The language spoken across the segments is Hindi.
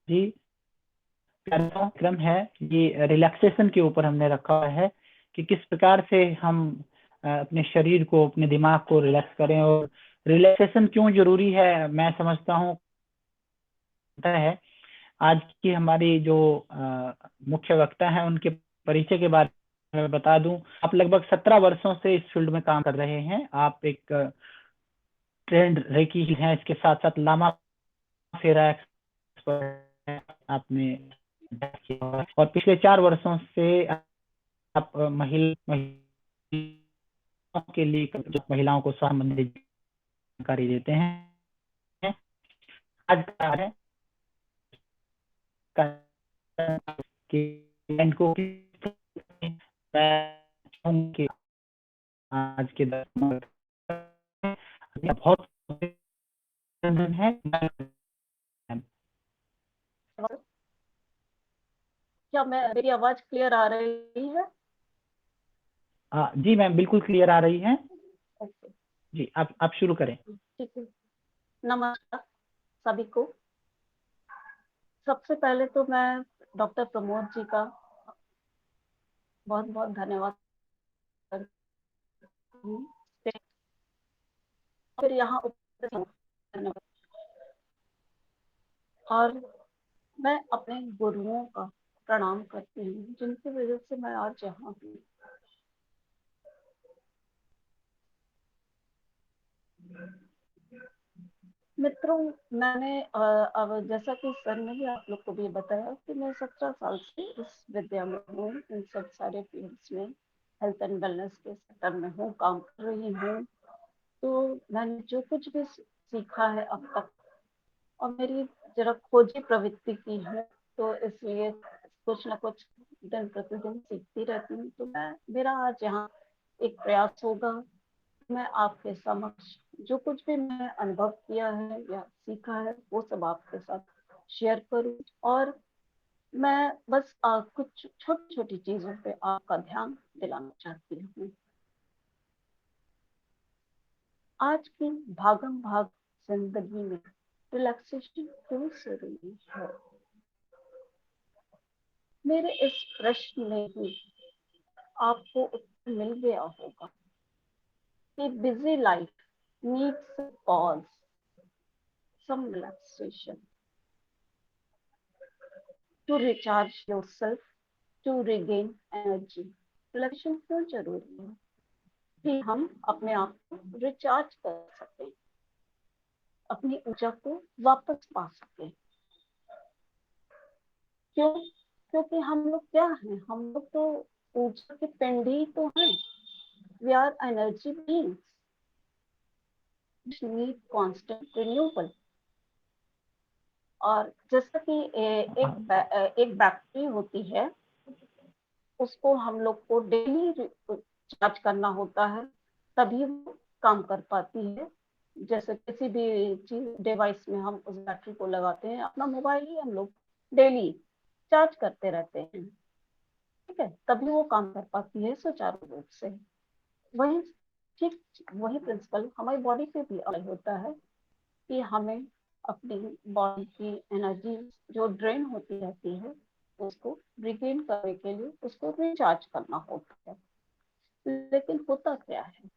जी, प्यारा क्रम है। ये रिलैक्सेशन के ऊपर हमने रखा हुआ है कि किस प्रकार से हम अपने शरीर को, अपने दिमाग को रिलैक्स करें। और रिलैक्सेशन क्यों जरूरी है, मैं समझता हूँ है। आज की हमारी जो मुख्य वक्ता है उनके परिचय के बारे में बता दूं। आप लगभग 17 वर्षों से इस फील्ड में काम कर रहे हैं। आप एक ट्रेंड रेकी हैं, इसके साथ साथ लामा फेरा एक्सपर्ट हैं। आपने और पिछले 4 वर्षों से आप महिलाओं के लिए, महिलाओं को संबंधित जानकारी देते हैं। आज का है कि को कि आज के दौर बहुत है। क्या मेरी आवाज क्लियर आ रही है? जी मैम, बिल्कुल क्लियर आ रही है। ओके, जी, आप शुरू करें। ठीक है। नमस्कार सभी को। सबसे पहले तो मैं डॉक्टर प्रमोद जी का बहुत बहुत धन्यवाद करती हूँ। फिर यहाँ उपस्थित धन्यवाद। और मैं अपने गुरुओं का प्रणाम करती हूँ जिनकी वजह से मैं आज यहाँ हूँ। मित्रों, मैंने अब जैसा कि सर ने भी आप लोग को भी बताया कि मैं 17 साल से इस विद्या में हूँ, इन सब सारे फील्ड्स में, हेल्थ एंड वेलनेस के सेक्टर में हूँ, काम कर रही हूँ। तो मैंने जो कुछ भी सीखा है अब तक, और मेरी जरा खोजी प्रवृत्ति की है, तो इसलिए कुछ ना कुछ दिन प्रतिदिन सीखती रहती हूँ। तो मेरा आज यहाँ एक प्रयास होगा, मैं आपके समक्ष जो कुछ भी मैं अनुभव किया है या सीखा है वो सब आपके साथ शेयर करूं। और मैं बस कुछ छोटी छोटी चीजों पे आपका ध्यान दिलाना चाहती हूँ। आज की भागम भाग जिंदगी में रिलैक्सेशन क्यों जरूरी है? मेरे इस प्रश्न में ही आपको उत्तर मिल गया होगा कि busy life needs pause, some relaxation to recharge yourself, to regain energy। Relaxation क्यों जरूरी है? कि हम अपने आप को रिचार्ज कर सकें, अपनी ऊर्जा को वापस पा सकें। क्यों? क्योंकि हम लोग क्या हैं, हम लोग तो ऊर्जा के पिंड ही तो हैं। We are energy beings which need constant renewal। और जैसा कि एक बैटरी होती है, उसको हम लोग को डेली चार्ज करना होता है, तभी वो काम कर पाती है। जैसे किसी भी चीज डिवाइस में हम उस बैटरी को लगाते हैं, अपना मोबाइल ही हम लोग डेली चार्ज करते रहते हैं, ठीक है, तभी वो काम कर पाती है सुचारू रूप से। वही ठीक वही प्रिंसिपल हमारी बॉडी पे भी अप्लाई होता है कि हमें अपनी बॉडी की एनर्जी जो ड्रेन होती रहती है उसको रिगेन करने के लिए उसको रिचार्ज करना होता है। लेकिन होता क्या है,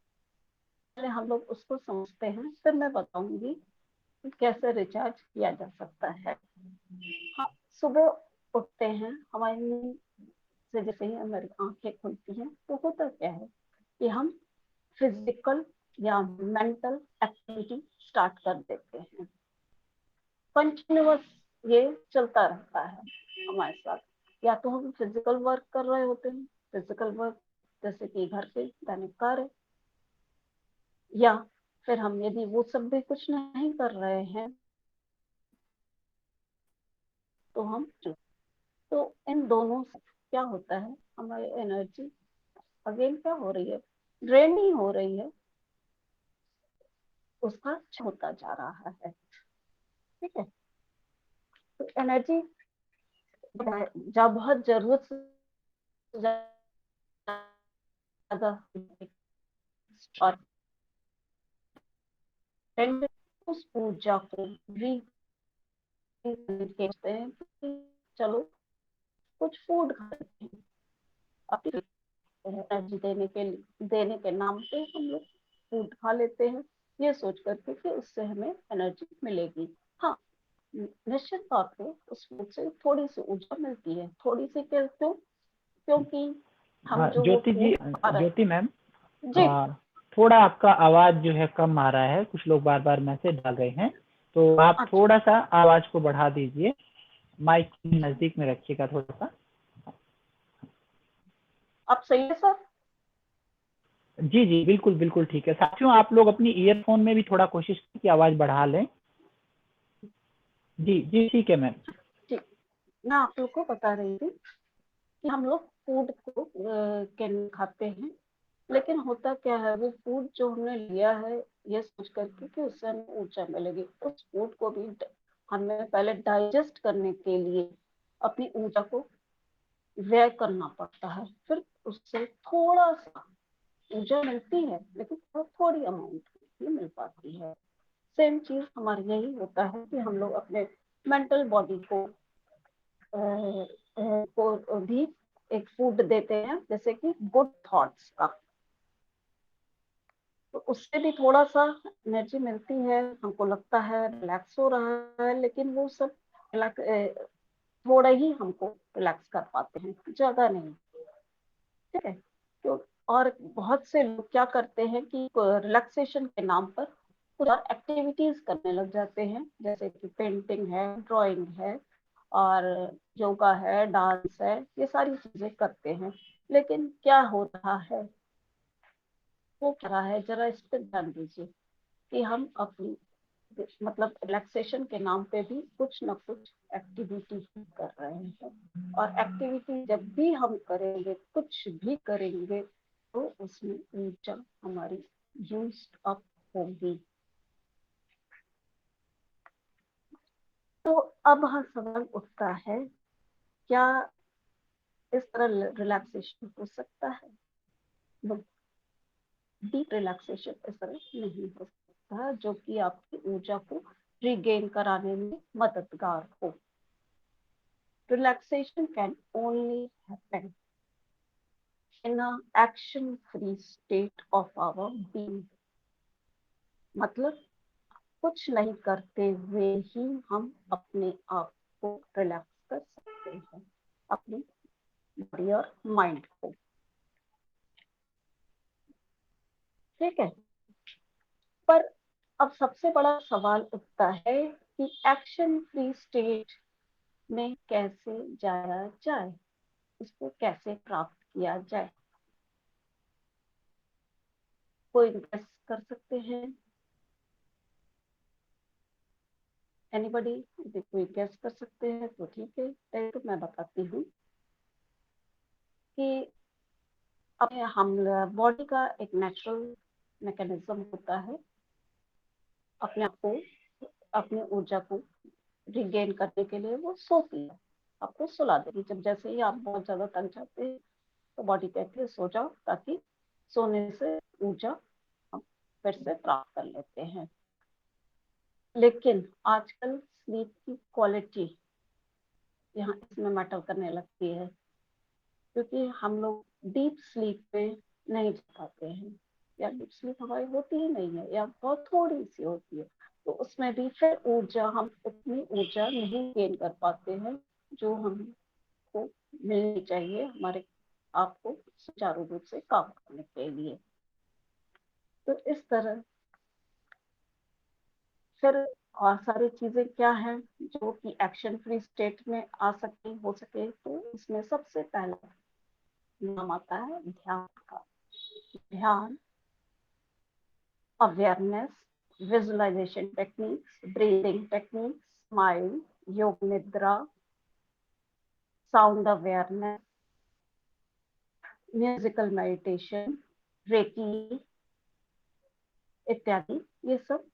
पहले हम लोग उसको समझते हैं, फिर मैं बताऊंगी कि कैसे रिचार्ज किया जा सकता है। हाँ, सुबह उठते हैं, हमारी नींद से जैसे ही हमारी आंखें खुलती हैं तो होता क्या है कि हम फिजिकल या मेंटल एक्टिविटी स्टार्ट कर देते हैं। कंटिन्यूअस ये चलता रहता है हमारे साथ। या तो हम फिजिकल वर्क कर रहे होते हैं, फिजिकल वर्क जैसे कि घर के दैनिक कार्य, या फिर हम यदि वो सब भी कुछ नहीं कर रहे हैं तो हम तो इन दोनों से क्या होता है, हमारी एनर्जी अगेन क्या हो रही है, ड्रेन ही हो रही है, उसका होता जा रहा है। ठीक है, तो एनर्जी जब बहुत जरूरत से ज्यादा और उस ऊर्जा को रिगेन कहते हैं कि चलो कुछ फूड खा लेते हैं, अपनी एनर्जी देने के नाम पे हम लोग फूड खा लेते हैं, ये सोच करके कि उससे हमें एनर्जी मिलेगी। हाँ, निश्चित तौर पे उस फूड से थोड़ी सी ऊर्जा मिलती है, थोड़ी सी क्यों? क्योंकि हम हाँ जो वो ज्योति जी, फूड खा रहे ज्योति मैम, हैं। जी। थोड़ा आपका आवाज जो है कम आ रहा है, कुछ लोग बार बार मैसेज डाल रहे हैं, तो आप अच्छा, थोड़ा सा आवाज को बढ़ा दीजिए, माइक नजदीक में रखिएगा थोड़ा सा। अब सही है सर? जी जी, बिल्कुल बिल्कुल ठीक है। साथियों, आप लोग अपनी ईयरफोन में भी थोड़ा कोशिश करें कि आवाज बढ़ा लें। जी जी, ठीक है मैम। ठीक, मैं आप लोग को बता रही थी कि हम लोग फूड को कैन खाते हैं, लेकिन होता क्या है, वो फूड जो हमने लिया है ये सोच करके कि उससे हमें ऊर्जा मिलेगी, उस फूड को भी हमें पहले डाइजेस्ट करने के लिए अपनी ऊर्जा को व्यय करना पड़ता है, फिर उससे थोड़ा सा ऊर्जा मिलती है, लेकिन थोड़ी अमाउंट ही मिल पाती है। सेम चीज हमारे यही होता है कि हम लोग अपने मेंटल बॉडी को भी एक फूड देते हैं, जैसे कि गुड थॉट्स का, तो उससे भी थोड़ा सा एनर्जी मिलती है, हमको लगता है रिलैक्स हो रहा है, लेकिन वो सब थोड़ा ही हमको रिलैक्स कर पाते हैं, ज्यादा नहीं। ठीक है? तो और बहुत से लोग क्या करते हैं कि रिलैक्सेशन के नाम पर कुछ और एक्टिविटीज करने लग जाते हैं, जैसे कि पेंटिंग है, ड्राइंग है, और योगा है, डांस है, ये सारी चीजें करते हैं। लेकिन क्या हो रहा है, वो क्या रहा है, जरा इस पर ध्यान दीजिए कि हम अपनी मतलब रिलैक्सेशन के नाम पे भी कुछ ना कुछ एक्टिविटी कर रहे हैं, और एक्टिविटी जब भी हम करेंगे, कुछ भी करेंगे, तो उसमें ऊर्जा हमारी यूज्ड अप होगी। तो अब हाँ सवाल उठता है, क्या इस तरह रिलैक्सेशन हो सकता है? डीप रिलैक्सेशन इस तरह नहीं हो सकता जो कि आपकी ऊर्जा को रिगेन कराने में मददगार हो। Relaxation can only happen in a action-free state of our being. मतलब कुछ नहीं करते हुए ही हम अपने आप को रिलैक्स कर सकते हैं, अपनी बॉडी और माइंड को। ठीक है? पर अब सबसे बड़ा सवाल उठता है कि एक्शन फ्री स्टेट में कैसे जाया जाए, इसको कैसे प्राप्त किया जाए? कोई गेस कर सकते हैं? एनीबॉडी? यदि कोई गेस कर सकते हैं तो ठीक है, नहीं तो मैं बताती हूँ कि अपने हम बॉडी का एक नेचुरल मैकेनिज्म होता है, अपने आप को, अपनी ऊर्जा को रिगेन करने के लिए वो सोती है, आपको सुला देगी। जब जैसे ही आप बहुत ज्यादा थक जाते हैं तो बॉडी कहती है सो जाओ, ताकि सोने से ऊर्जा हम फिर से प्राप्त कर लेते हैं। लेकिन आजकल स्लीप की क्वालिटी यहाँ इसमें मैटर करने लगती है, क्योंकि हम लोग डीप स्लीप में नहीं जा पाते हैं, या डीप स्लीप हमारी होती ही नहीं है, या बहुत थोड़ी सी होती है, तो उसमें भी फिर ऊर्जा, हम उतनी ऊर्जा नहीं गेन कर पाते हैं जो हमको मिलनी चाहिए हमारे आप को सुचारू रूप से काम करने के लिए। तो इस तरह फिर और सारी चीजें क्या है जो कि एक्शन फ्री स्टेट में आ सके, हो सके, तो इसमें सबसे पहला नाम आता है ध्यान का। ध्यान, awareness, visualisation techniques, breathing techniques, smile, yoga nidra, sound awareness, musical meditation, reiki इत्यादि, ये सब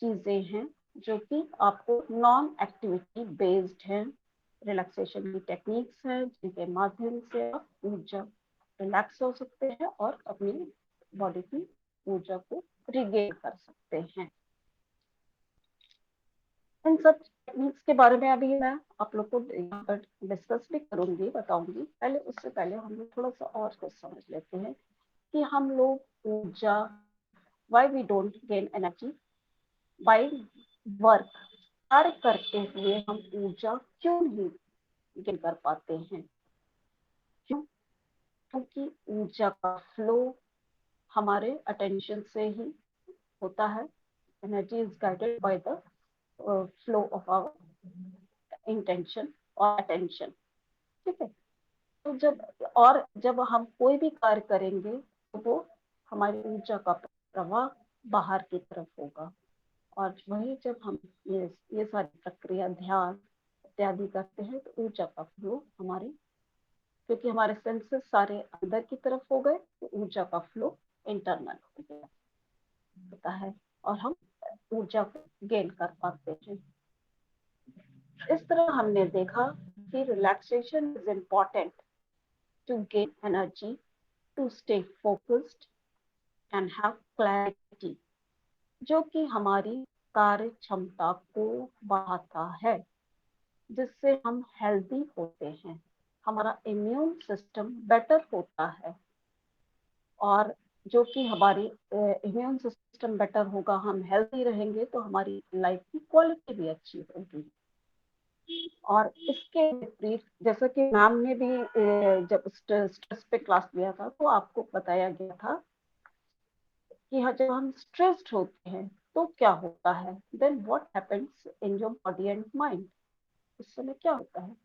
चीजें हैं जो कि आपको नॉन एक्टिविटी बेस्ड हैं, रिलैक्सेशन की टेक्निक्स हैं जिनके माध्यम से आप ऊर्जा रिलैक्स हो सकते हैं और अपनी बॉडी की ऊर्जा को रिगेन कर सकते हैं। इन सब टेक्निक्स के बारे में अभी मैं आप लोग को यहाँ पर डिस्कस भी करूंगी, बताऊंगी। पहले उससे पहले हम लोग थोड़ा सा और कुछ समझ लेते हैं कि हम लोग ऊर्जा, why we don't gain energy by work, कार्य करते हुए हम ऊर्जा क्यों नहीं गेन कर पाते हैं। क्यों? क्योंकि ऊर्जा का फ्लो हमारे अटेंशन से ही होता है। Energy is guided by the flow of our intention और अटेंशन। ठीक है। तो जब हम कोई भी कार्य करेंगे तो वो हमारी ऊर्जा का प्रवाह बाहर की तरफ होगा। और वही जब हम ये सारी प्रक्रिया, ध्यान इत्यादि करते हैं तो ऊर्जा का फ्लो हमारे, क्योंकि हमारे सेंसेस सारे अंदर की तरफ हो गए तो ऊर्जा का फ्लो इंटरनल हो गया होता है और हम ऊर्जा को गेन कर पाते हैं। इस तरह हमने देखा कि relaxation is important to gain energy, to stay focused and have clarity, जो कि हमारी कार्य क्षमता को बढ़ाता है, जिससे हम हेल्दी होते हैं, हमारा इम्यून सिस्टम बेटर होता है। और जो कि हमारी इम्यून सिस्टम बेटर होगा, हम हेल्दी रहेंगे तो हमारी लाइफ की क्वालिटी भी अच्छी होगी। और इसके विपरीत, जैसा कि मैम ने भी जब स्ट्रेस पे क्लास लिया था तो आपको बताया गया था कि हाँ, जब हम स्ट्रेस्ड होते हैं तो क्या होता है, then what happens in your body and mind. उस समय क्या होता है,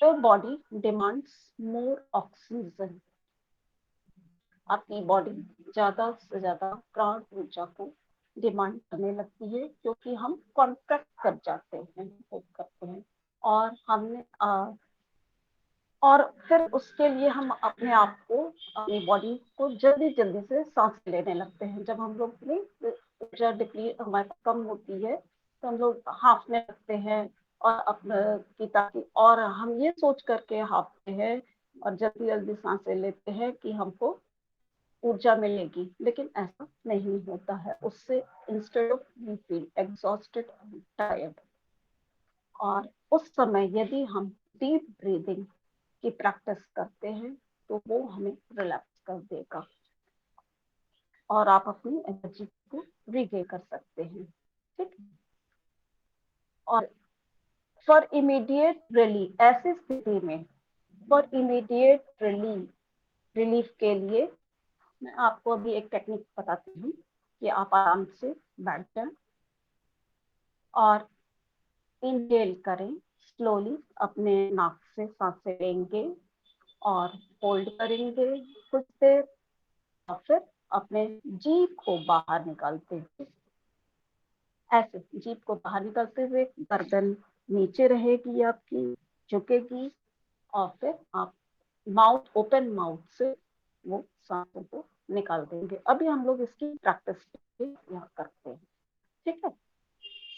your body demands more oxygen. आपकी बॉडी ज्यादा से ज्यादा प्राण ऊर्जा को डिमांड करने लगती है, क्योंकि हम कॉन्ट्रैक्ट कर जाते हैं, करते हैं। और हमने और फिर उसके लिए हम अपने आप को, अपनी बॉडी को जल्दी जल्दी से सांस लेने लगते हैं। जब हम लोग की ऊर्जा डिप्लीट हमारी कम होती है तो हम लोग हाँफने लगते हैं और अपने की ताकि, और हम ये सोच करके हाँफते हैं और जल्दी जल्दी सांसें लेते हैं कि हमको ऊर्जा मिलेगी, लेकिन ऐसा नहीं होता है। उससे instead of we feel exhausted, tired. और उस समय यदि हम डीप ब्रीदिंग की प्रैक्टिस करते हैं तो वो हमें रिलैक्स कर देगा और आप अपनी एनर्जी को रिगेन कर सकते हैं। ठीक। और फॉर इमीडिएट रिलीफ, ऐसी स्थिति में फॉर इमीडिएट रिलीफ के लिए मैं आपको अभी एक टेक्निक बताती हूँ कि आप आराम से बैठ जाएं और इनहेल करें। स्लोली अपने नाक से सांसें लेंगे और होल्ड करेंगे कुछ देर, और फिर अपने जीभ को बाहर निकालते हुए, ऐसे जीभ को बाहर निकालते हुए गर्दन नीचे रहेगी आपकी, झुकेगी, और फिर आप माउथ, ओपन माउथ से वो सांसों को निकाल देंगे। अभी हम लोग इसकी प्रैक्टिस यहाँ करते हैं। ठीक है,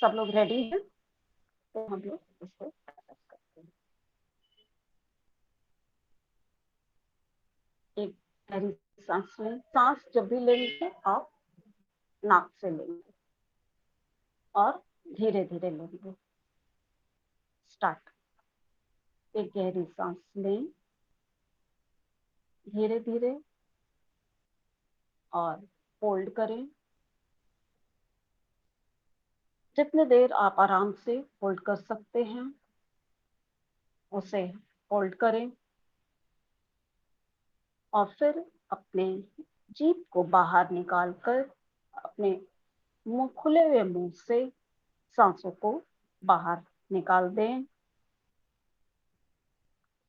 सब लोग रेडी हैं तो हम लोग इसको प्रैक्टिस करते हैं। एक गहरी सांस लें। सांस जब भी लेंगे आप नाक से लेंगे और धीरे धीरे लेंगे। स्टार्ट। एक गहरी सांस लें धीरे धीरे और होल्ड करें। जितने देर आप आराम से होल्ड कर सकते हैं उसे होल्ड करें और फिर अपने जीभ को बाहर निकालकर अपने मुंह, खुले हुए मुंह से सांसों को बाहर निकाल दें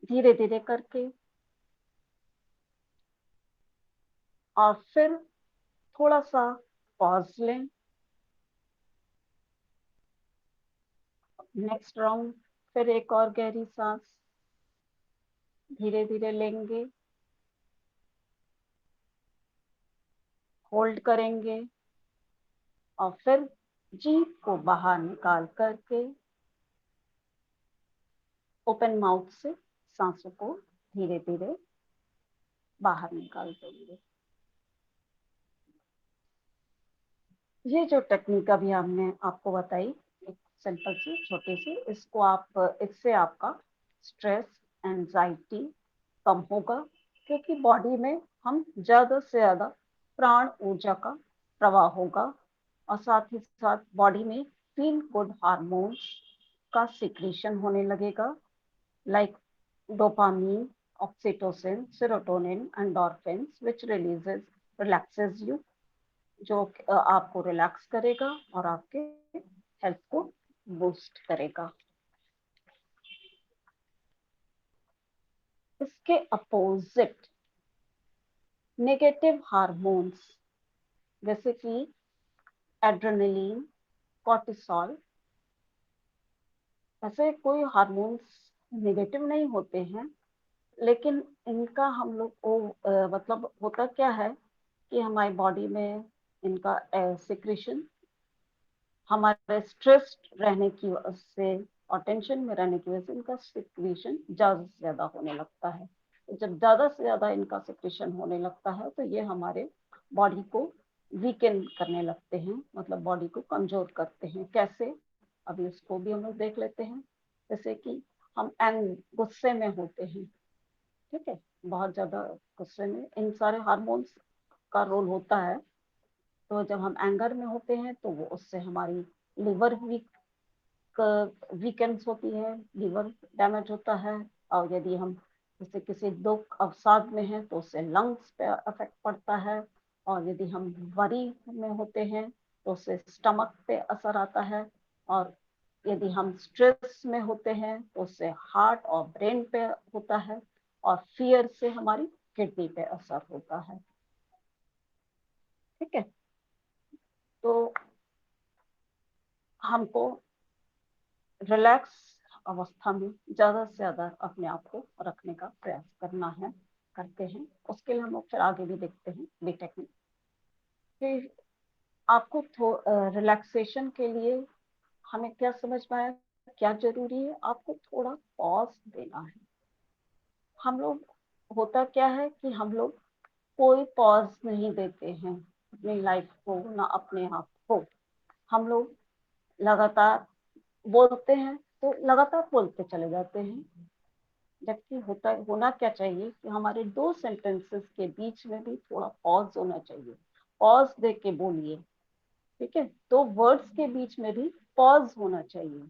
धीरे धीरे करके। और फिर थोड़ा सा पॉज लें। नेक्स्ट राउंड, फिर एक और गहरी सांस धीरे धीरे लेंगे, होल्ड करेंगे और फिर जीभ को बाहर निकाल करके ओपन माउथ से सांसों को धीरे धीरे बाहर निकाल देंगे। ये जो टेक्निक अभी हमने आपको बताई, सिंपल सी छोटी सी, इसको आप इससे आपका स्ट्रेस एंजाइटी कम होगा, क्योंकि बॉडी में हम ज्यादा से ज्यादा प्राण ऊर्जा का प्रवाह होगा, और साथ ही साथ बॉडी में फील गुड हार्मोन्स का सिक्रीशन होने लगेगा, like dopamine, oxytocin, serotonin, endorphins, which relaxes you, जो आपको रिलैक्स करेगा और आपके हेल्थ को बूस्ट करेगा। इसके अपोजिट नेगेटिव हार्मोन्स जैसे कि एड्रेनलिन, कॉर्टिसोल, ऐसे कोई हार्मोन्स नेगेटिव नहीं होते हैं, लेकिन इनका हम लोग को मतलब होता क्या है कि हमारी बॉडी में इनका सिक्रीशन हमारे स्ट्रेस रहने की वजह से और टेंशन में रहने की वजह से इनका सिक्रीशन ज्यादा से ज्यादा होने लगता है। जब ज्यादा से ज्यादा इनका सिक्रीशन होने लगता है तो ये हमारे बॉडी को वीकेन करने लगते हैं, मतलब बॉडी को कमजोर करते हैं। कैसे, अभी उसको भी हम लोग देख लेते हैं। जैसे कि हम गुस्से में होते हैं, ठीक है, बहुत ज्यादा गुस्से में इन सारे हार्मोन्स का रोल होता है। तो जब हम एंगर में होते हैं तो वो उससे हमारी लिवर वीकेंस होती है, लिवर डैमेज होता है। और यदि हम जैसे किसी दुख अवसाद में हैं तो उससे लंग्स पे अफेक्ट पड़ता है, और यदि हम वरी में होते हैं तो उससे स्टमक पे असर आता है, और यदि हम स्ट्रेस में होते हैं तो उससे हार्ट और ब्रेन पे होता है, और फियर से हमारी किडनी पे असर होता है। ठीक है, तो हमको रिलैक्स अवस्था में ज्यादा से ज्यादा अपने आप को रखने का प्रयास करना है, करते हैं। उसके लिए हम लोग फिर आगे भी देखते हैं बीटेक में। फिर आपको रिलैक्सेशन के लिए हमें क्या समझ में आया, क्या जरूरी है, आपको थोड़ा पॉज देना है। हम लोग होता क्या है कि हम लोग कोई पॉज नहीं देते हैं अपनी लाइफ को, ना अपने आप को। हम लोग लगातार बोलते हैं तो लगातार बोलते चले जाते हैं, जबकि होना क्या चाहिए कि हमारे दो सेंटेंसेस के बीच में भी थोड़ा पॉज होना चाहिए। पॉज दे के बोलिए, ठीक है, दो वर्ड्स के बीच में भी पॉज होना चाहिए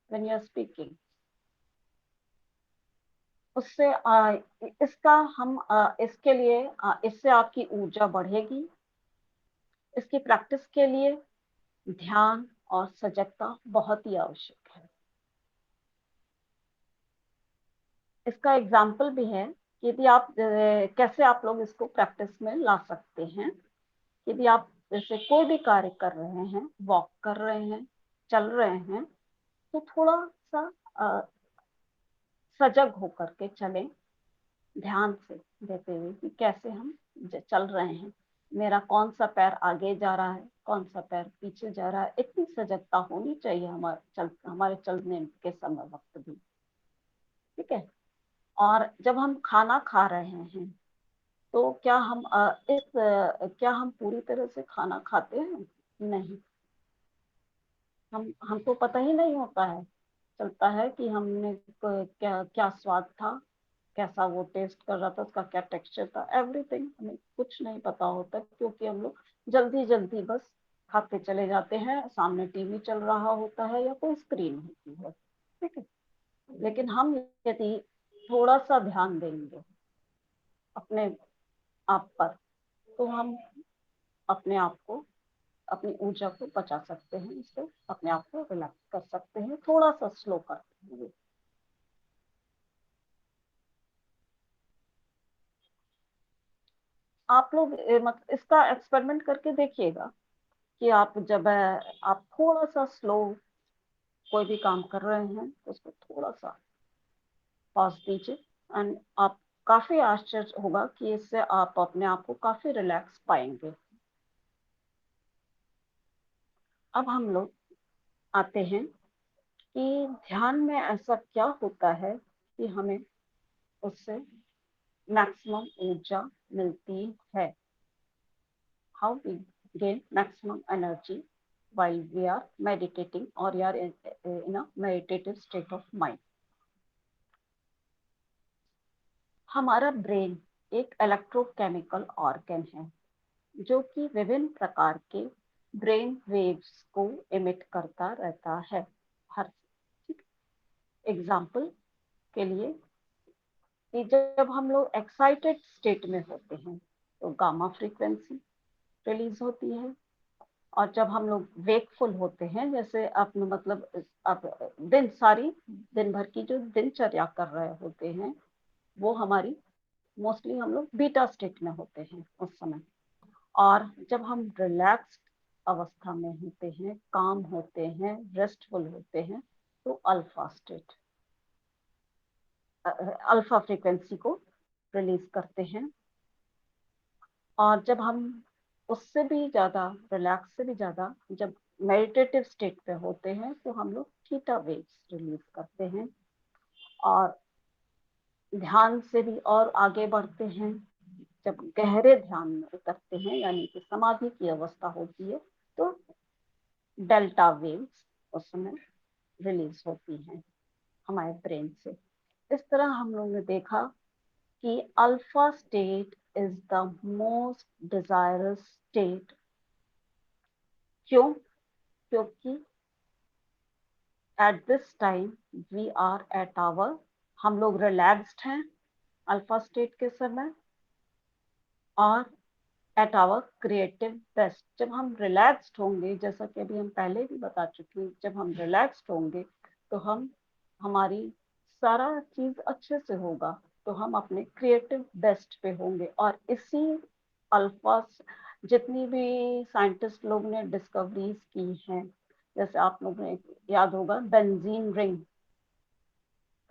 व्हेन यू आर स्पीकिंग। उससे इसका हम इसके लिए इससे आपकी ऊर्जा बढ़ेगी। इसकी प्रैक्टिस के लिए ध्यान और सजगता बहुत ही आवश्यक है। इसका एग्जाम्पल भी है कि यदि आप कैसे आप लोग इसको प्रैक्टिस में ला सकते हैं। यदि आप जैसे कोई भी कार्य कर रहे हैं, वॉक कर रहे हैं, चल रहे हैं, तो थोड़ा सा सजग होकर के चलें, ध्यान से देते हुए कि कैसे हम चल रहे हैं, मेरा कौन सा पैर आगे जा रहा है, कौन सा पैर पीछे जा रहा है। इतनी सजगता होनी चाहिए हमारे चलने के समय वक्त भी। ठीक है, और जब हम खाना खा रहे हैं तो क्या हम पूरी तरह से खाना खाते हैं? नहीं, हमको पता ही नहीं होता है, चलता है कि हमने क्या क्या स्वाद था, कैसा वो टेस्ट कर रहा था, उसका क्या टेक्सचर था, एवरीथिंग हमें कुछ नहीं पता होता, क्योंकि हम लोग जल्दी जल्दी बस खाते चले जाते हैं, सामने टीवी चल रहा होता है या कोई स्क्रीन होती है। ठीक है, लेकिन हम यदि थोड़ा सा ध्यान देंगे अपने आप पर, तो हम अपने आप को, अपनी ऊर्जा को बचा सकते हैं, इससे अपने आप को रिलैक्स कर सकते हैं, थोड़ा सा स्लो करते हैं। आप लोग इसका एक्सपेरिमेंट करके देखिएगा कि आप जब आप थोड़ा सा स्लो कोई भी काम कर रहे हैं तो उसको थोड़ा सा पॉज दीजिए, एंड आप काफी आश्चर्य होगा कि इससे आप अपने आप को काफी रिलैक्स पाएंगे। अब हम लोग आते हैं कि ध्यान में ऐसा क्या होता है कि हमें उससे मैक्सिमम ऊर्जा मिलती है, how we gain maximum energy. while we are meditating or we are in a meditative state of mind. हमारा ब्रेन एक इलेक्ट्रोकेमिकल ऑर्गन है जो कि विभिन्न प्रकार के ब्रेन वेव्स को इमिट करता रहता है। हर एग्जाम्पल के लिए कि जब हम लोग एक्साइटेड स्टेट में होते हैं तो गामा फ्रीक्वेंसी रिलीज होती है, और जब हम लोग वेकफुल होते हैं, जैसे अपने मतलब आप दिन भर की जो दिनचर्या कर रहे होते हैं, वो हमारी मोस्टली हम लोग बीटा स्टेट में होते हैं उस समय। और जब हम रिलैक्स्ड अवस्था में होते हैं, काम होते हैं, रेस्टफुल होते हैं, तो अल्फा स्टेट, अल्फा फ्रीक्वेंसी को रिलीज करते हैं। और जब हम उससे भी ज्यादा रिलैक्स से भी ज्यादा जब मेडिटेटिव स्टेट पे होते हैं तो हम लोग थीटा वेव्स रिलीज करते हैं। और ध्यान से भी और आगे बढ़ते हैं, जब गहरे ध्यान में उतरते हैं यानी कि समाधि की अवस्था होती है, तो डेल्टा वेव्स उस समय रिलीज होती हैं हमारे ब्रेन से। इस तरह हम लोगों ने देखा कि alpha state is the most desirous state. क्यों? क्योंकि at this time we are at our, हम लोग रिलैक्स्ड हैं अल्फा स्टेट के समय, और एट आवर क्रिएटिव बेस्ट। जब हम रिलैक्स्ड होंगे, जैसा कि अभी हम पहले भी बता चुके हैं, जब हम रिलैक्स्ड होंगे तो हम हमारी सारा चीज अच्छे से होगा, तो हम अपने क्रिएटिव बेस्ट पे होंगे। और इसी अल्फा, जितनी भी साइंटिस्ट लोग ने डिस्कवरीज की हैं, जैसे आप लोगों ने याद होगा बेंजीन रिंग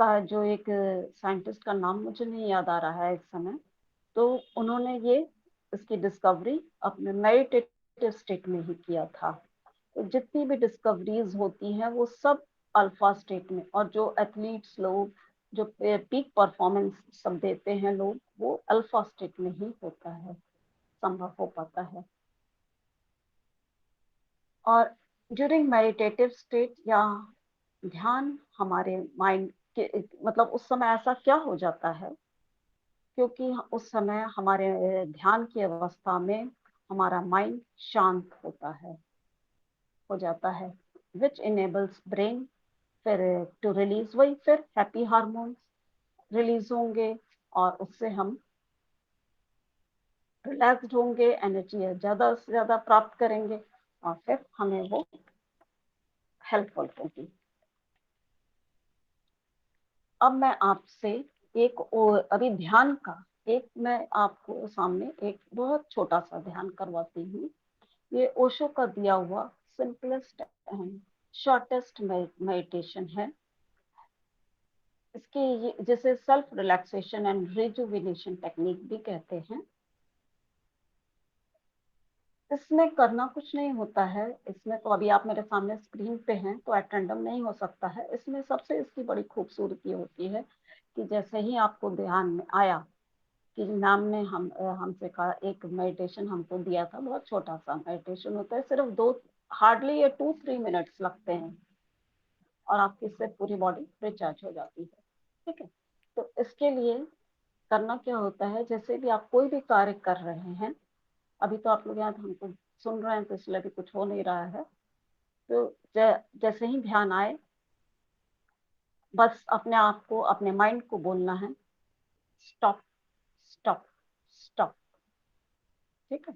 का, जो एक साइंटिस्ट का नाम मुझे नहीं याद आ रहा है इस समय, तो उन्होंने ये इसकी डिस्कवरी अपने मेडिटेटिव स्टेट में ही किया था। तो जितनी भी डिस्कवरीज होती हैं वो सब अल्फा स्टेट में, और जो एथलीट्स लोग जो पीक परफॉर्मेंस सब देते हैं लोग, वो अल्फा स्टेट में ही होता है, संभव हो पाता है। और ड्यूरिंग मेडिटेटिव स्टेट या ध्यान, हमारे माइंड के मतलब उस समय ऐसा क्या हो जाता है, क्योंकि उस समय हमारे ध्यान की अवस्था में हमारा माइंड शांत होता है, हो जाता है, विच इनेबल्स ब्रेन फिर टू रिलीज, वही फिर हैप्पी हार्मोन्स रिलीज होंगे, और उससे हम रिलैक्स्ड होंगे, एनर्जी ज्यादा से ज्यादा प्राप्त करेंगे, और फिर हमें वो हेल्पफुल होगी। अब मैं आपसे एक और अभी ध्यान का एक, मैं आपको सामने एक बहुत छोटा सा ध्यान करवाती हूँ। ये ओशो का दिया हुआ सिंपलेस्ट एंड शॉर्टेस्ट मेडिटेशन है। इसके ये जिसे self relaxation and rejuvenation technique भी कहते हैं। इसमें करना कुछ नहीं होता है, इसमें तो अभी आप मेरे सामने स्क्रीन पे हैं तो एट रैंडम नहीं हो सकता है। इसमें सबसे इसकी बड़ी खूबसूरती होती है कि जैसे ही आपको ध्यान में आया कि नाम ने हमसे कहा, एक मेडिटेशन हमको दिया था, बहुत छोटा सा मेडिटेशन होता है, सिर्फ दो, हार्डली ये 2-3 मिनट्स लगते हैं, और आपकी इससे पूरी बॉडी रिचार्ज हो जाती है। ठीक है, तो इसके लिए करना क्या होता है, जैसे भी आप कोई भी कार्य कर रहे हैं, अभी तो आप लोग यहाँ हमको सुन रहे हैं तो इसलिए भी कुछ हो नहीं रहा है, तो जैसे ही ध्यान आए, बस अपने आप को, अपने माइंड को बोलना है, स्टॉप, स्टॉप, स्टॉप। ठीक है,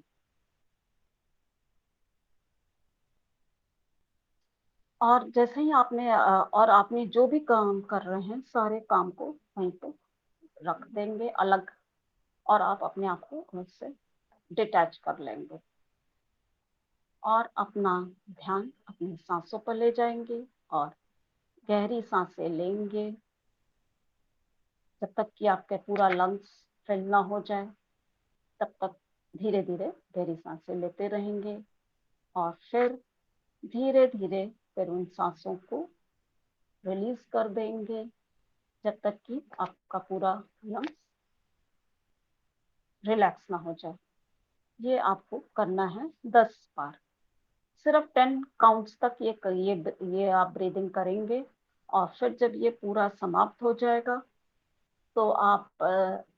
और जैसे ही आपने और आपने जो भी काम कर रहे हैं, सारे काम को वहीं पे रख देंगे अलग, और आप अपने आप को उससे डिटैच कर लेंगे, और अपना ध्यान अपनी सांसों पर ले जाएंगे, और गहरी सांसें लेंगे जब तक कि आपके पूरा लंग्स फिल ना हो जाए, तब तक धीरे धीरे गहरी सांसें लेते रहेंगे, और फिर धीरे धीरे फिर उन सांसों को रिलीज कर देंगे जब तक कि आपका पूरा लंग्स रिलैक्स ना हो जाए। ये आपको करना है 10 बार, सिर्फ 10 काउंट्स तक ये आप ब्रीदिंग करेंगे, और फिर जब ये पूरा समाप्त हो जाएगा तो आप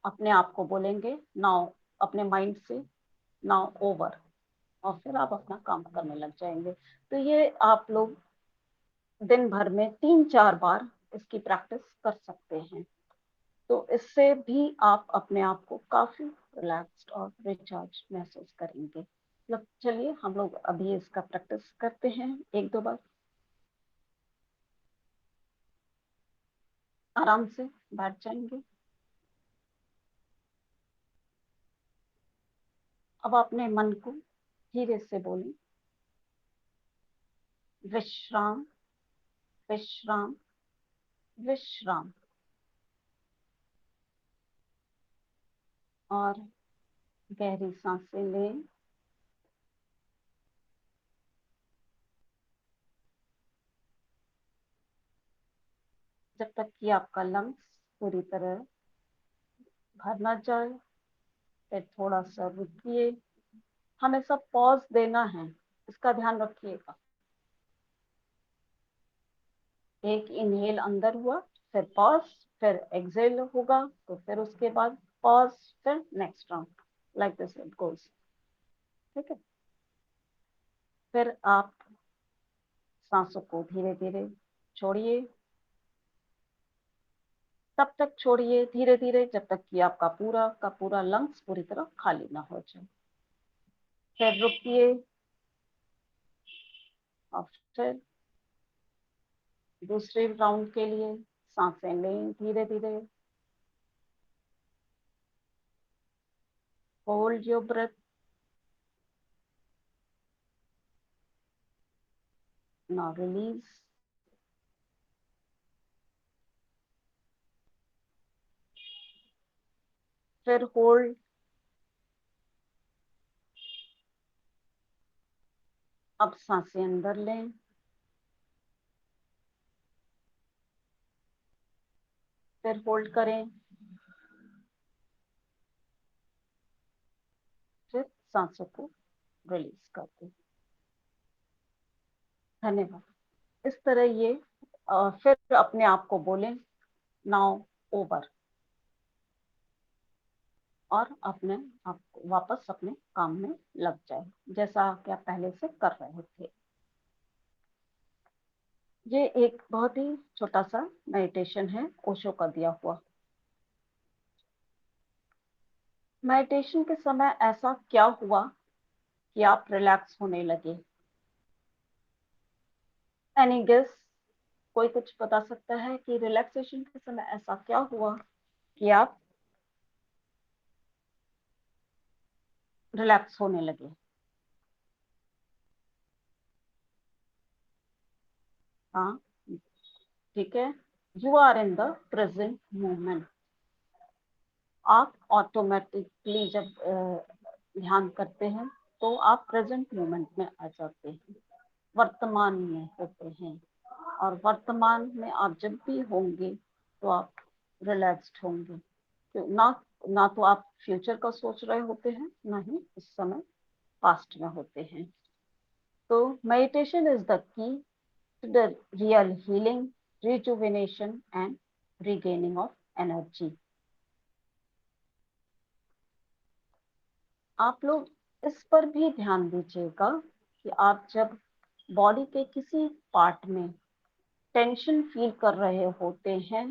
अपने आप को बोलेंगे नाउ, अपने माइंड से नाउ ओवर, और फिर आप अपना काम करने लग जाएंगे। तो ये आप लोग दिन भर में 3-4 बार इसकी प्रैक्टिस कर सकते हैं। तो इससे भी आप अपने आप को काफी रिलैक्स्ड और रिचार्ज महसूस करेंगे। मतलब चलिए हम लोग अभी इसका प्रैक्टिस करते हैं 1-2 बार। आराम से बैठ जाएंगे। अब अपने मन को धीरे से बोलें, विश्राम, विश्राम, विश्राम। और गहरी सांसें लें। जब तक कि आपका लंग्स पूरी तरह भर ना जाए, फिर थोड़ा सा रुकिए। हमें सब पॉज देना है, इसका ध्यान रखिएगा। एक इनहेल अंदर हुआ, फिर पॉज, फिर एक्सहेल होगा, तो फिर उसके बाद पॉज, फिर next round, like this it goes. ठीक है। फिर आप सांसों को धीरे धीरे छोड़िए। तब तक छोड़िए धीरे धीरे जब तक कि आपका पूरा का पूरा लंग्स पूरी तरह खाली ना हो जाए। फिर रुकिए, और फिर दूसरे राउंड के लिए सांसें लें धीरे धीरे। Hold your breath, now release. फिर होल्ड, अब सांसें अंदर लें, फिर होल्ड करें, फिर सांसों को रिलीज कर दें। धन्यवाद। इस तरह ये फिर अपने आप को बोलें नाउ ओवर, और अपने आप वापस अपने काम में लग जाए जैसा कि आप पहले से कर रहे थे। ये एक बहुत ही छोटा सा मेडिटेशन है, ओशो का दिया हुआ। मेडिटेशन के समय ऐसा क्या हुआ कि आप रिलैक्स होने लगे? Any guess? कोई कुछ बता सकता है कि रिलैक्सेशन के समय ऐसा क्या हुआ कि आप रिलैक्स होने लगे? हाँ, ठीक है। You are in the present moment. आप ऑटोमेटिकली जब ध्यान करते हैं तो आप प्रेजेंट मोमेंट में आ जाते हैं, वर्तमान में होते हैं। और वर्तमान में आप जब भी होंगे तो आप रिलैक्स्ड होंगे। ना ना तो आप फ्यूचर का सोच रहे होते हैं, ना ही इस समय पास्ट में होते हैं। तो meditation is the key to the real healing, rejuvenation and regaining of energy. आप लोग इस पर भी ध्यान दीजिएगा कि आप जब बॉडी के किसी पार्ट में टेंशन फील कर रहे होते हैं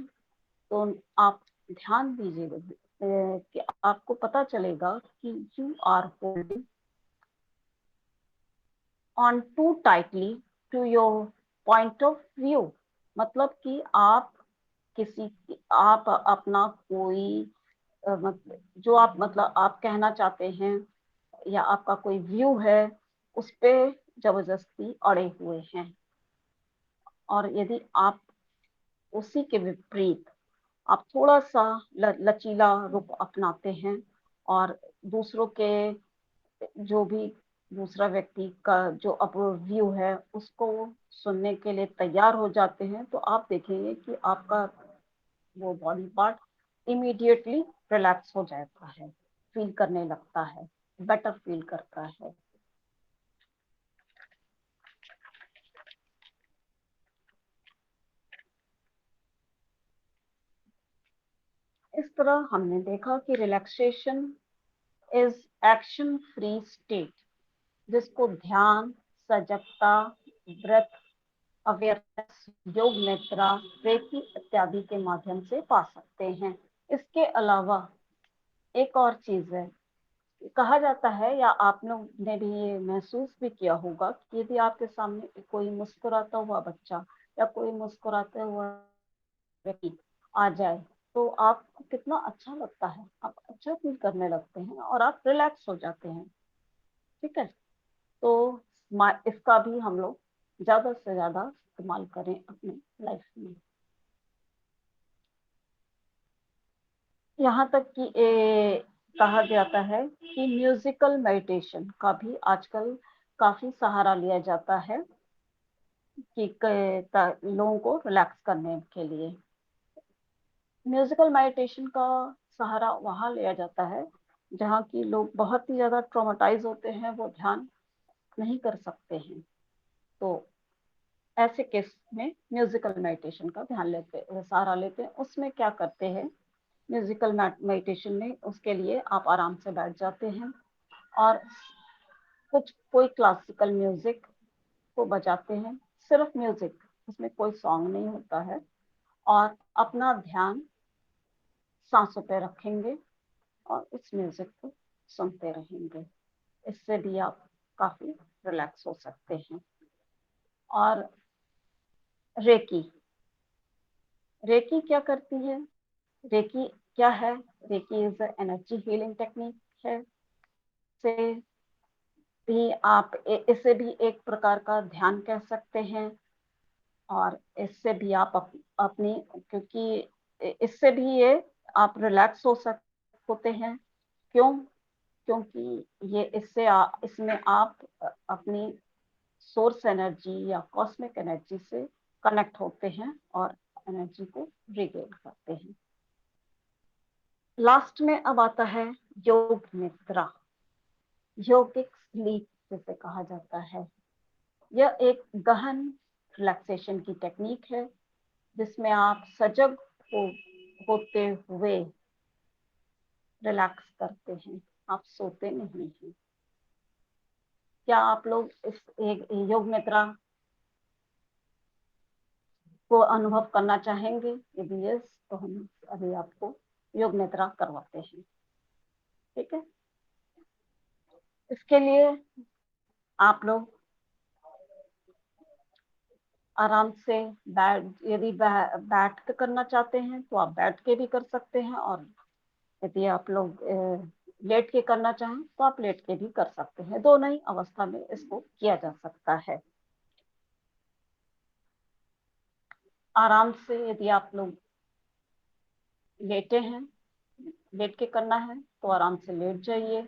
तो आप ध्यान दीजिएगा कि आपको पता चलेगा कि you are holding on to tightly to your point of view. मतलब कि आप अपना कोई मतलब जो आप मतलब आप कहना चाहते हैं या आपका कोई व्यू है, उस पे जबरदस्ती अड़े हुए हैं। और यदि आप उसी के विपरीत आप थोड़ा सा लचीला रुख अपनाते हैं और दूसरों के जो भी दूसरा व्यक्ति का जो अप्रोच व्यू है उसको सुनने के लिए तैयार हो जाते हैं, तो आप देखेंगे कि आपका वो बॉडी पार्ट इमीडिएटली रिलैक्स हो जाता है, फील करने लगता है, बेटर फील करता है। इस तरह हमने देखा कि relaxation is action free state, जिसको ध्यान, सजगता, ब्रेथ अवेयरनेस, योग निद्रा, रेकी इत्यादि के माध्यम से पा सकते हैं। इसके अलावा एक और चीज है, कहा जाता है या आप लोग ने भी ये महसूस भी किया होगा कि यदि आपके सामने कोई मुस्कुराता हुआ बच्चा या कोई मुस्कुराता हुआ व्यक्ति आ जाए तो आपको कितना अच्छा लगता है, आप अच्छा फील करने लगते हैं और आप रिलैक्स हो जाते हैं। ठीक है, तो इसका भी हम लोग ज्यादा से ज्यादा इस्तेमाल करें अपने लाइफ में। यहाँ तक कि कहा जाता है कि म्यूजिकल मेडिटेशन का भी आजकल काफी सहारा लिया जाता है कि लोगों को रिलैक्स करने के लिए। म्यूजिकल मेडिटेशन का सहारा वहाँ लिया जाता है जहाँ की लोग बहुत ही ज्यादा ट्रॉमेटाइज होते हैं, वो ध्यान नहीं कर सकते हैं। तो ऐसे केस में म्यूजिकल मेडिटेशन का ध्यान लेते सहारा लेते हैं। उसमें क्या करते हैं, म्यूजिकल मेडिटेशन में उसके लिए आप आराम से बैठ जाते हैं और कोई क्लासिकल म्यूजिक को बजाते हैं, सिर्फ म्यूजिक, उसमें कोई सॉन्ग नहीं होता है, और अपना ध्यान सांसों पे रखेंगे और उस म्यूजिक को सुनते रहेंगे। इससे भी आप काफी रिलैक्स हो सकते हैं। और रेकी, रेकी क्या करती है, रेकी क्या है, reiki is energy healing technique है। से भी आप इसे भी एक प्रकार का ध्यान कह सकते हैं, और इससे भी आप अपनी, क्योंकि इससे भी ये आप रिलैक्स होते हैं। क्यों? क्योंकि ये इसमें आप अपनी सोर्स एनर्जी या कॉस्मिक एनर्जी से कनेक्ट होते हैं और एनर्जी को रिगेन करते हैं। लास्ट में अब आता है योग निद्रा, योगिक स्लीप जिसे कहा जाता है। यह एक गहन रिलैक्सेशन की टेक्निक है जिसमें आप सजग हो, होते हुए रिलैक्स करते हैं, आप सोते नहीं हैं। क्या आप लोग इस एक योग निद्रा को अनुभव करना चाहेंगे? यदि यस, तो हम अभी आपको योग निद्रा करवाते हैं। ठीक है, इसके लिए आप लोग आराम से यदि बैठ के करना चाहते हैं तो आप बैठ के भी कर सकते हैं, और यदि आप लोग लेट के करना चाहें तो आप लेट के भी कर सकते हैं। दोनों ही अवस्था में इसको किया जा सकता है। आराम से यदि आप लोग लेटे हैं, लेट के करना है तो आराम से लेट जाइए,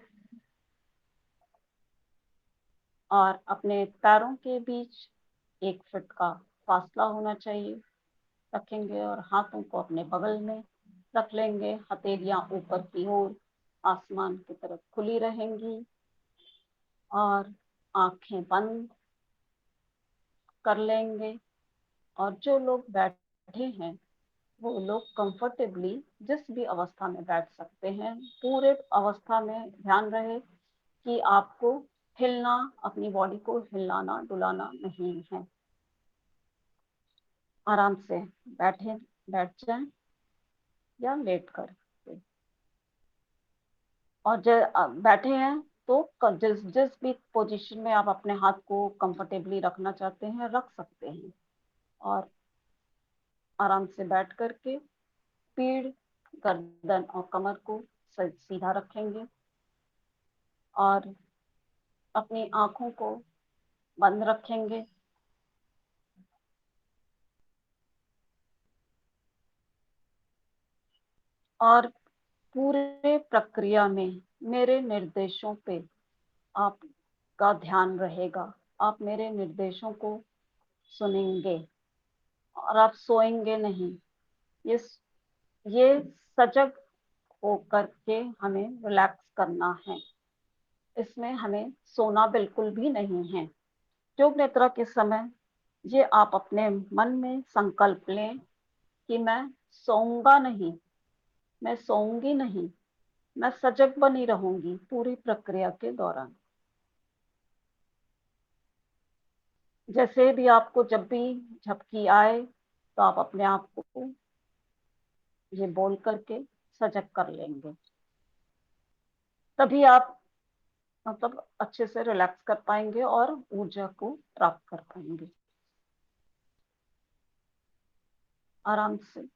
और अपने पैरों के बीच 1 फीट का फासला होना चाहिए, रखेंगे, और हाथों को अपने बगल में रख लेंगे, हथेलियां ऊपर की ओर आसमान की तरफ खुली रहेंगी, और आंखें बंद कर लेंगे। और जो लोग बैठे हैं वो लोग कंफर्टेबली जिस भी अवस्था में बैठ सकते हैं, पूरे अवस्था में ध्यान रहे कि आपको हिलना, अपनी बॉडी को हिलाना डुलाना नहीं है। आराम से बैठ जाएं या लेट कर। और बैठे हैं तो जिस जिस भी पोजीशन में आप अपने हाथ को कंफर्टेबली रखना चाहते हैं रख सकते हैं, और आराम से बैठ करके पीठ, गर्दन और कमर को सीधा रखेंगे, और अपनी आंखों को बंद रखेंगे, और पूरे प्रक्रिया में मेरे निर्देशों पे आपका ध्यान रहेगा। आप मेरे निर्देशों को सुनेंगे और आप सोएंगे नहीं। ये ये सजग होकर के हमें रिलैक्स करना है, इसमें हमें सोना बिल्कुल भी नहीं है। योग निद्रा के समय ये आप अपने मन में संकल्प लें कि मैं सोऊंगा नहीं, मैं सोऊंगी नहीं, मैं सजग बनी रहूंगी पूरी प्रक्रिया के दौरान। जैसे भी आपको जब भी झपकी आए तो आप अपने आप को ये बोल करके सजग कर लेंगे। तभी आप मतलब अच्छे से रिलैक्स कर पाएंगे और ऊर्जा को प्राप्त कर पाएंगे। आराम से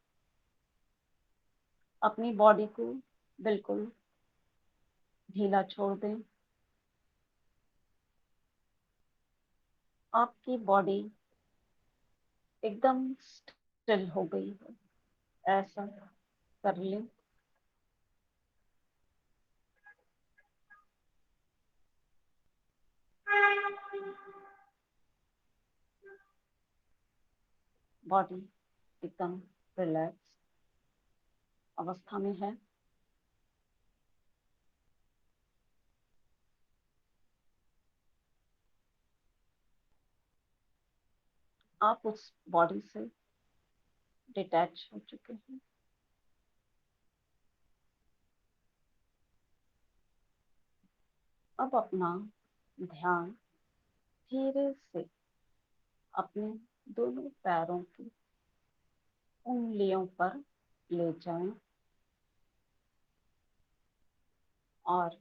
अपनी बॉडी को बिल्कुल ढीला छोड़ दें। आपकी बॉडी एकदम स्टिल हो गई है, ऐसा कर लें। बॉडी एकदम रिलैक्स अवस्था में है। आप उस बॉडी से डिटैच हो चुके हैं। अब अपना ध्यान धीरे से अपने दोनों पैरों की उंगलियों पर ले जाएं और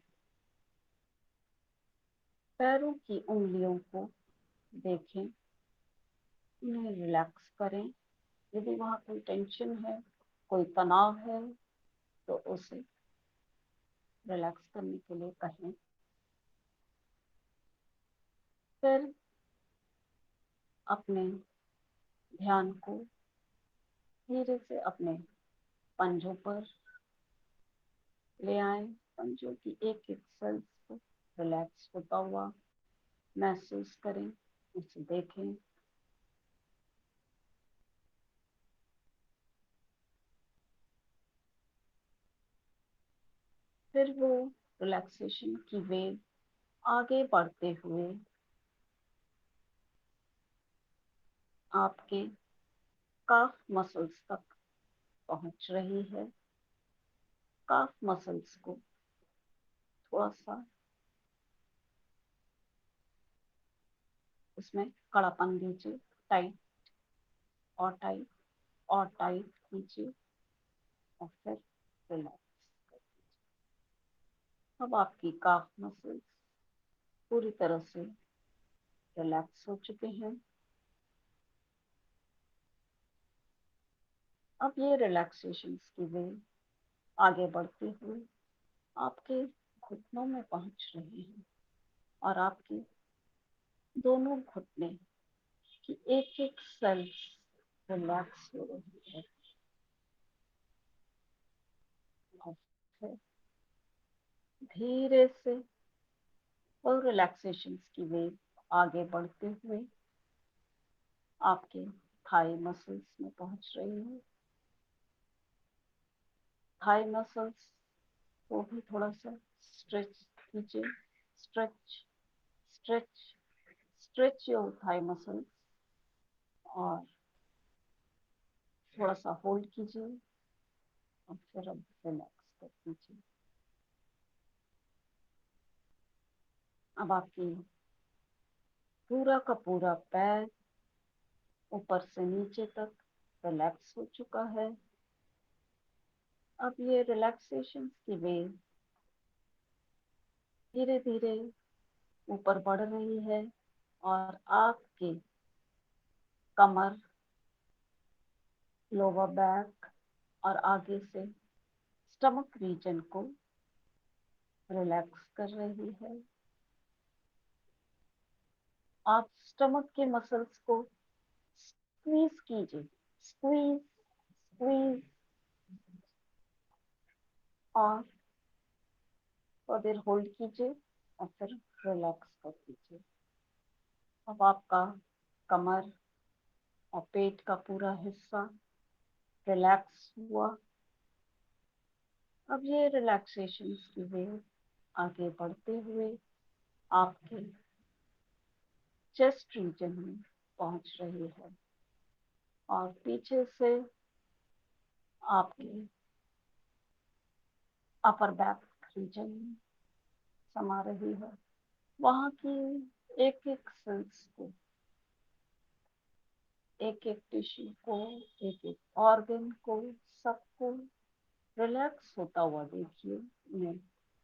पैरों की उंगलियों को देखें, उन्हें रिलैक्स करें। यदि वहाँ कोई टेंशन है, कोई तनाव है, तो उसे रिलैक्स करने के लिए कहें। फिर अपने ध्यान को धीरे से अपने पंजों पर ले आए। पंजों की एक एक सेल्स को रिलैक्स होता हुआ महसूस करें, उसे देखें। फिर वो रिलैक्सेशन की वेव आगे बढ़ते हुए आपके काफ मसल्स तक पहुंच रही है। काफ मसल्स को थोड़ा सा उसमें कड़ापन दीजिए, टाइट और टाइट और टाइट कीजिए और फिर रिलैक्स। अब आपकी काफ मसल्स पूरी तरह से रिलैक्स हो चुके हैं। अब ये रिलैक्सेशन की वेव आगे बढ़ते हुए आपके घुटनों में पहुंच रही है और आपकी दोनों घुटने की एक एक सेल रिलैक्स हो रही है। और फिर धीरे से और रिलैक्सेशन की वेव आगे बढ़ते हुए आपके थाई मसल्स में पहुंच रही है। थाई मसल्स को भी थोड़ा सा स्ट्रेच कीजिए। Stretch stretch stretch your thigh muscles और थोड़ा सा होल्ड कीजिए और फिर अब रिलैक्स कर दीजिए। अब आपकी पूरा का पूरा पैर ऊपर से नीचे तक रिलैक्स हो चुका है। अब ये रिलैक्सेशन की वेव धीरे धीरे ऊपर बढ़ रही है और आपके कमर, लोअर बैक और आगे से स्टमक रीजन को रिलैक्स कर रही है। आप स्टमक के मसल्स को स्क्वीज कीजिए, स्क्वीज स्क्वीज और थोड़ी देर होल्ड कीजिए और फिर रिलैक्स कर दीजिए। अब आपका कमर और पेट का पूरा हिस्सा रिलैक्स हुआ। अब ये रिलैक्सेशन की वेव आगे बढ़ते हुए आपके चेस्ट रीजन में पहुंच रही है और पीछे से आपके अपर बैक रीजन में समा रही है। वहां की एक एक सेल्स को, एक एक टिश्यू को, एक एक ऑर्गन को, सबको रिलैक्स होता हुआ देखिए। मैं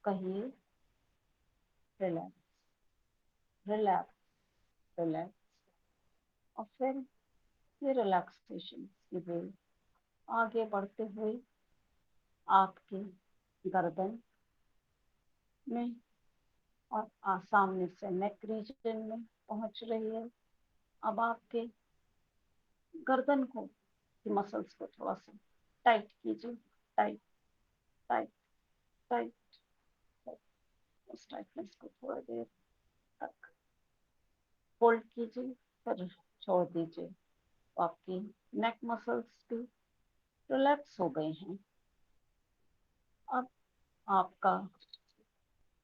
कहिए रिलैक्स, रिलैक्स, रिलैक्स। और फिर ये रिलैक्सेशन की वेव आगे बढ़ते हुए आपके गर्दन में और सामने से नेक रीजन में पहुंच रही है। अब आपके गर्दन को, मसल्स को थोड़ा सा टाइट कीजिए, टाइट, टाइट, टाइट, टाइट। उस टाइटनेस को थोड़ा देर तक होल्ड कीजिए, फिर छोड़ दीजिए। तो आपकी नेक मसल्स भी रिलैक्स हो गए हैं। अब आपका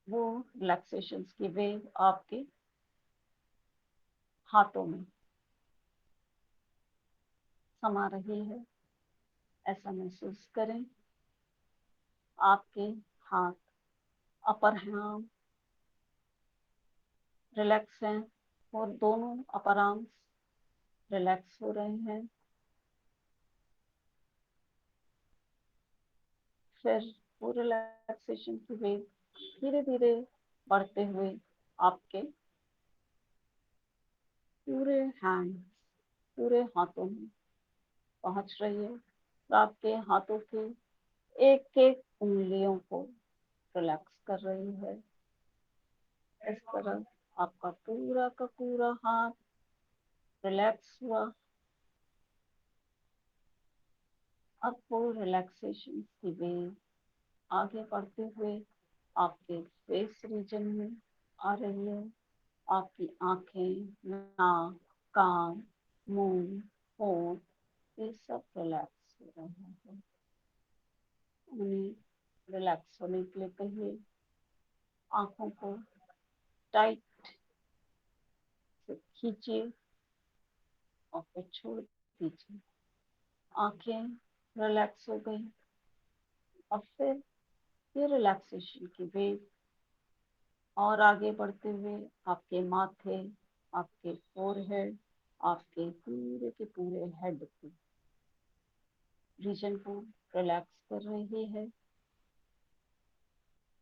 वो रिलैक्सेशन की वेव आपके हाथों में समा रही है। ऐसा महसूस करें आपके हाथ, अपर आर्म रिलैक्स हैं और दोनों अपर आर्म्स रिलैक्स हो रहे हैं। फिर वो रिलैक्सेशन की वेव धीरे धीरे बढ़ते हुए आपके पूरे हैंड, पूरे हाथों में पहुंच रही है। तो आपके हाथों के एक एक उंगलियों को रिलैक्स कर रही है। इस तरह आपका पूरा का पूरा हाथ रिलैक्स हुआ। अब वो रिलैक्सेशन की वेव आगे बढ़ते हुए आपके फेस रीजन में आ रही है। आपकी आंखें, नाक, कान, मुंह, होंठ, ये सब रिलैक्स हो रहे हैं। उन्हें रिलैक्स होने के लिए कहिए। आंखों को टाइट से खींचिए और फिर छोड़ दीजिए। आंखें रिलैक्स हो गई। और फिर ये रिलैक्सेशन की वेव और आगे बढ़ते हुए आपके माथे, आपके फोरहेड, आपके पूरे के पूरे हेड की रीजन को रिलैक्स कर रही है।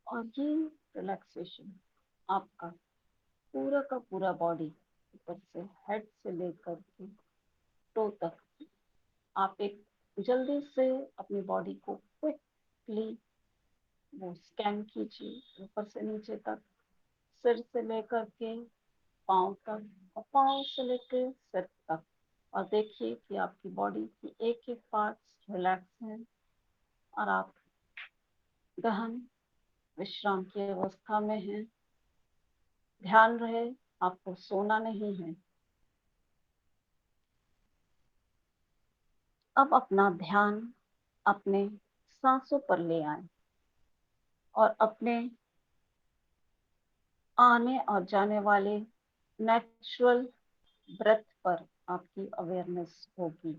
और ये रिलैक्सेशन आपका पूरा का पूरा बॉडी, ऊपर से हेड से लेकर के टो तक, आप एक जल्दी से अपनी बॉडी को क्विकली वो स्कैन कीजिए, ऊपर से नीचे तक, सिर से लेकर के पाँव तक और पाँव से लेकर सिर तक। और देखिए कि आपकी बॉडी की एक एक पार्ट्स रिलैक्स हैं और आप गहन विश्राम की अवस्था में हैं। ध्यान रहे आपको सोना नहीं है। अब अपना ध्यान अपने सांसों पर ले आए और अपने आने और जाने वाले नेचुरल ब्रेथ पर आपकी अवेयरनेस होगी।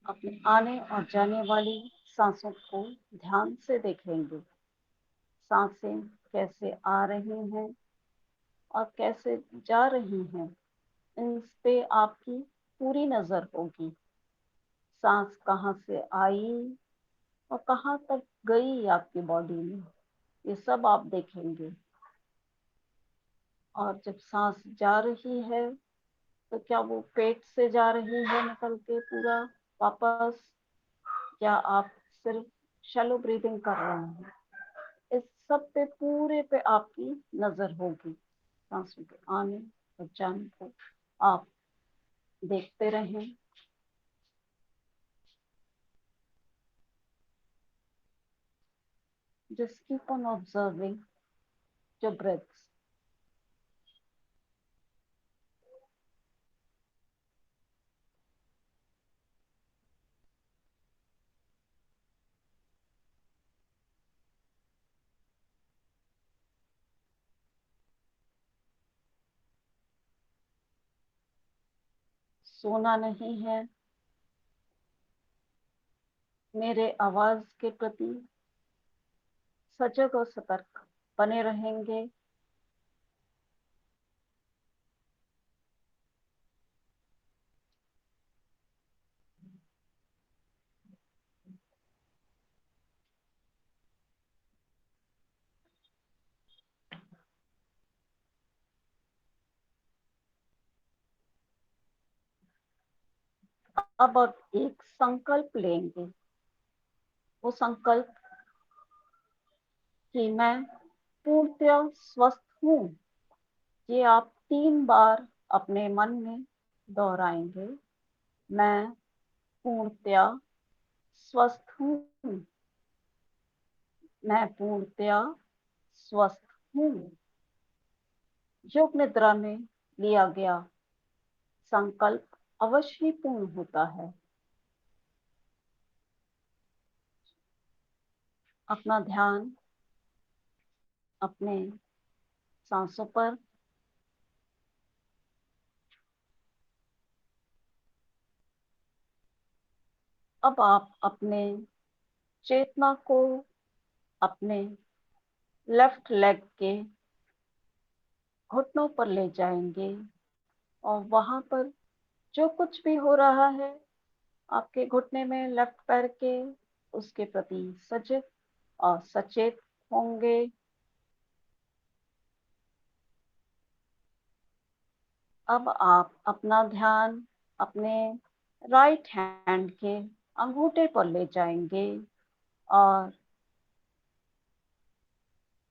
अपने आने और जाने वाली सांसों को ध्यान से देखेंगे। सांसें कैसे आ रही हैं और कैसे जा रही हैं, इन पे आपकी पूरी नजर होगी। सांस कहाँ से आई और कहाँ तक गई आपकी बॉडी में, ये सब आप देखेंगे। और जब सांस जा रही है तो क्या वो पेट से जा रही है निकल के पूरा वापस, या आप सिर्फ शैलो ब्रीदिंग कर रहे हैं, इस सब पे पूरे पे आपकी नजर होगी। सांसों के आने और जाने को आप देखते रहें। Just keep on observing your breaths. सोना नहीं है, मेरे आवाज के प्रति सजग और सतर्क बने रहेंगे। अब एक संकल्प लेंगे। वो संकल्प कि मैं पूर्णतया स्वस्थ हूँ। ये आप 3 बार अपने मन में दोहराएंगे। मैं पूर्णतया स्वस्थ हूँ। मैं पूर्णतया स्वस्थ हूँ। योग निद्रा में लिया गया संकल्प अवश्य ही पूर्ण होता है। अपना ध्यान अपने सांसों पर। अब आप अपने चेतना को अपने लेफ्ट लेग के घुटनों पर ले जाएंगे और वहां पर जो कुछ भी हो रहा है आपके घुटने में लेफ्ट पैर के, उसके प्रति सजग और सचेत होंगे। अब आप अपना ध्यान अपने राइट हैंड के अंगूठे पर ले जाएंगे और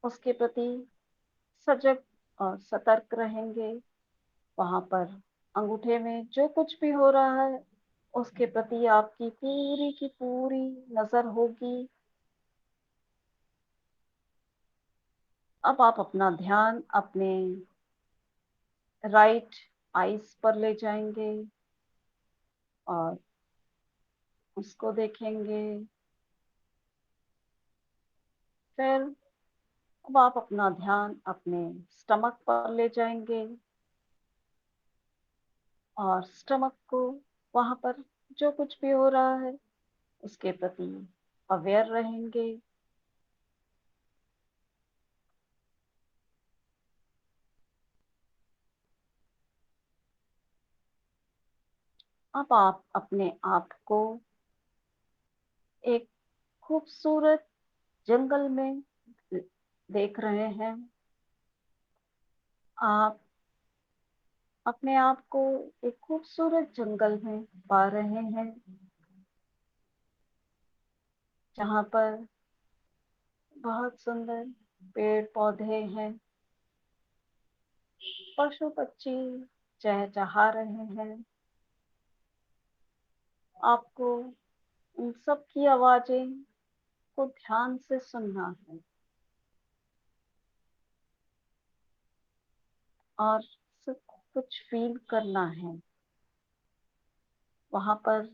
उसके प्रति सजग और सतर्क रहेंगे। वहां पर अंगूठे में जो कुछ भी हो रहा है उसके प्रति आपकी पूरी की पूरी नजर होगी। अब आप अपना ध्यान अपने राइट आईज पर ले जाएंगे और उसको देखेंगे। फिर अब आप अपना ध्यान अपने स्टमक पर ले जाएंगे और स्टमक को वहां पर जो कुछ भी हो रहा है उसके प्रति अवेयर रहेंगे। अब आप अपने आप को एक खूबसूरत जंगल में देख रहे हैं। आप अपने आप को एक खूबसूरत जंगल में पा रहे हैं जहाँ पर बहुत सुंदर पेड़ पौधे हैं। पशु पक्षी चहचहा रहे हैं। आपको उन सब की आवाजें को ध्यान से सुनना है और सब कुछ फील करना है। वहां पर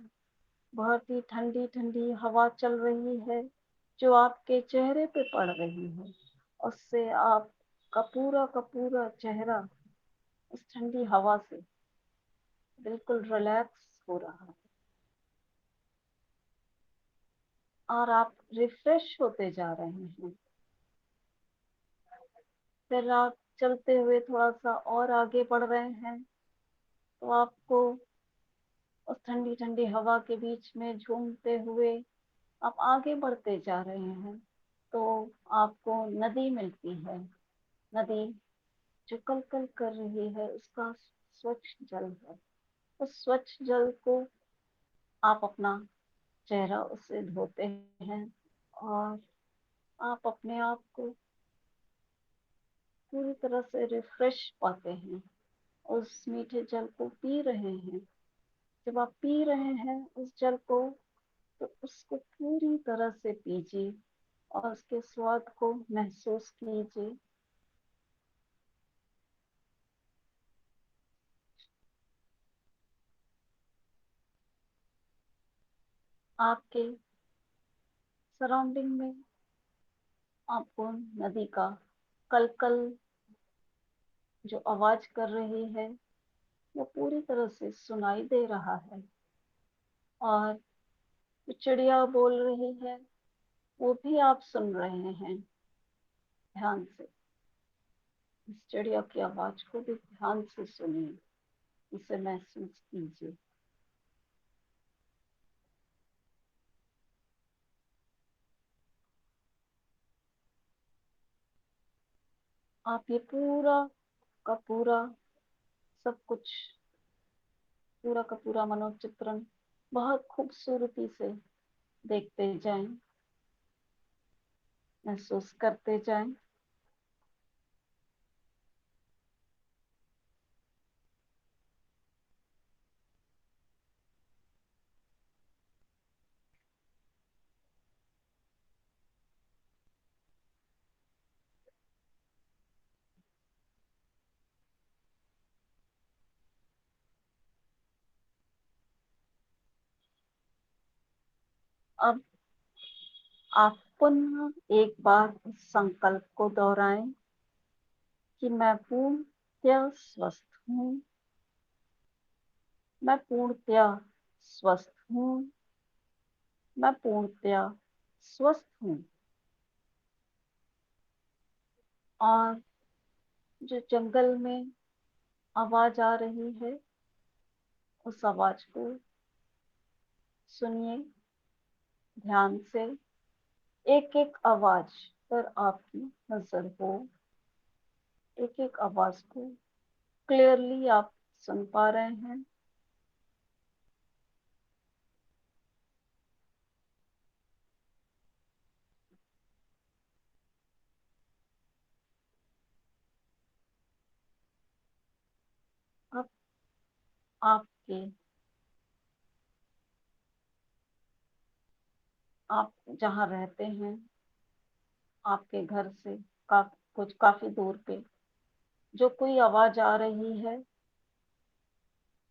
बहुत ही ठंडी ठंडी हवा चल रही है जो आपके चेहरे पे पड़ रही है। उससे आपका का पूरा चेहरा उस ठंडी हवा से बिल्कुल रिलैक्स हो रहा है और आप रिफ्रेश होते जा रहे हैं। फिर आप चलते हुए थोड़ा सा और आगे बढ़ रहे हैं तो आपको उस ठंडी ठंडी हवा के बीच में झूमते हुए आप आगे बढ़ते जा रहे हैं तो आपको नदी मिलती है। नदी जो कल कल कर रही है उसका स्वच्छ जल है। उस स्वच्छ जल को आप अपना चेहरा उससे धोते हैं और आप अपने आप को पूरी तरह से रिफ्रेश पाते हैं। उस मीठे जल को पी रहे हैं। जब आप पी रहे हैं उस जल को तो उसको पूरी तरह से पीजिए और उसके स्वाद को महसूस कीजिए। आपके सराउंडिंग में आपको नदी का कलकल जो आवाज कर रही है वो पूरी तरह से सुनाई दे रहा है और जो चिड़िया बोल रही है वो भी आप सुन रहे हैं ध्यान से। इस चिड़िया की आवाज को भी ध्यान से सुनिए, इसे महसूस कीजिए। आप ये पूरा का पूरा सब कुछ, पूरा का पूरा मनोचित्रण बहुत खूबसूरती से देखते जाएं, महसूस करते जाएं। अब आप पुनः एक बार इस संकल्प को दोहराएं कि मैं पूर्णतया स्वस्थ हूँ, मैं पूर्णतया स्वस्थ हूँ, मैं पूर्णतया स्वस्थ हूँ। और जो जंगल में आवाज आ रही है उस आवाज को सुनिए ध्यान से। एक एक आवाज पर आपकी नजर हो, एक एक आवाज को क्लियरली आप सुन पा रहे हैं। अब आपके आप जहाँ रहते हैं, आपके घर से काफी दूर पे जो कोई आवाज आ रही है,